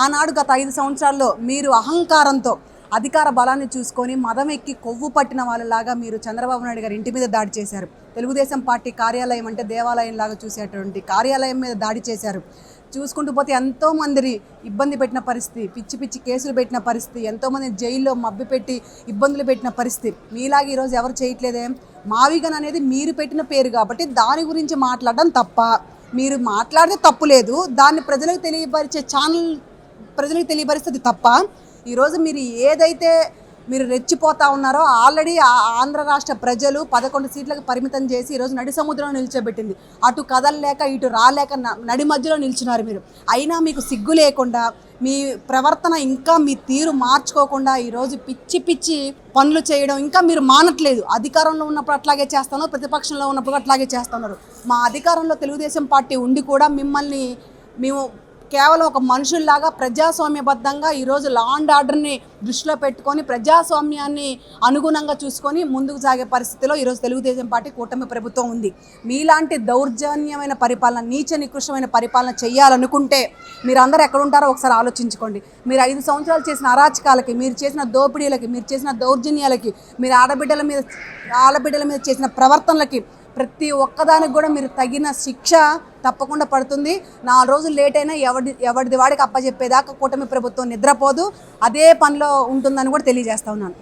ఆనాడు గత 5 సంవత్సరాల్లో మీరు అహంకారంతో అధికార బలాన్ని చూసుకొని మదం ఎక్కి కొవ్వు పట్టిన వాళ్ళలాగా మీరు చంద్రబాబు నాయుడు గారి ఇంటి మీద దాడి చేశారు. తెలుగుదేశం పార్టీ కార్యాలయం అంటే దేవాలయం లాగా చూసేటువంటి కార్యాలయం మీద దాడి చేశారు. చూసుకుంటూ పోతే ఎంతోమంది ఇబ్బంది పెట్టిన పరిస్థితి, పిచ్చి పిచ్చి కేసులు పెట్టిన పరిస్థితి, ఎంతోమంది జైల్లో మభ్యపెట్టి ఇబ్బందులు పెట్టిన పరిస్థితి. మీలాగా ఈరోజు ఎవరు చేయట్లేదే. మావిగన్ అనేది మీరు పెట్టిన పేరు కాబట్టి దాని గురించి మాట్లాడడం తప్ప, మీరు మాట్లాడితే తప్పు లేదు, దాన్ని ప్రజలకు తెలియపరిచే ఛానల్ ప్రజలకు తెలియపరిస్తుంది తప్ప. ఈరోజు మీరు ఏదైతే మీరు రెచ్చిపోతా ఉన్నారో ఆల్రెడీ ఆంధ్ర రాష్ట్ర ప్రజలు 11 సీట్లకు పరిమితం చేసి ఈరోజు నడి సముద్రంలో నిల్చోబెట్టింది. అటు కదలలేక ఇటు రాలేక నడి మధ్యలో నిల్చున్నారు మీరు. అయినా మీకు సిగ్గు లేకుండా మీ ప్రవర్తన ఇంకా మీ తీరు మార్చుకోకుండా ఈరోజు పిచ్చి పిచ్చి పనులు చేయడం ఇంకా మీరు మానట్లేదు. అధికారంలో ఉన్నప్పుడు అట్లాగే చేస్తున్నారు, ప్రతిపక్షంలో ఉన్నప్పుడు అట్లాగే చేస్తున్నారు. మా అధికారంలో తెలుగుదేశం పార్టీ ఉండి కూడా మిమ్మల్ని మేము కేవలం ఒక మనుషుల్లాగా ప్రజాస్వామ్యబద్ధంగా ఈరోజు లా అండ్ ఆర్డర్ని దృష్టిలో పెట్టుకొని ప్రజాస్వామ్యాన్ని అనుగుణంగా చూసుకొని ముందుకు సాగే పరిస్థితిలో ఈరోజు తెలుగుదేశం పార్టీ కూటమి ప్రభుత్వం ఉంది. మీలాంటి దౌర్జన్యమైన పరిపాలన, నీచ నికృష్టమైన పరిపాలన చేయాలనుకుంటే మీరందరూ ఎక్కడుంటారో ఒకసారి ఆలోచించుకోండి. మీరు 5 సంవత్సరాలు చేసిన అరాచకాలకి, మీరు చేసిన దోపిడీలకి, మీరు చేసిన దౌర్జన్యాలకి, మీరు ఆడబిడ్డల మీద చేసిన ప్రవర్తనలకి ప్రతి ఒక్కదానికి కూడా మీరు తగిన శిక్ష తప్పకుండా పడుతుంది. 4 రోజులు లేట్ అయినా ఎవరిది వాడికి అప్పచెప్పేదాకా కూటమి ప్రభుత్వం నిద్రపోదు, అదే పనిలో ఉంటుందని కూడా తెలియజేస్తా ఉన్నాను.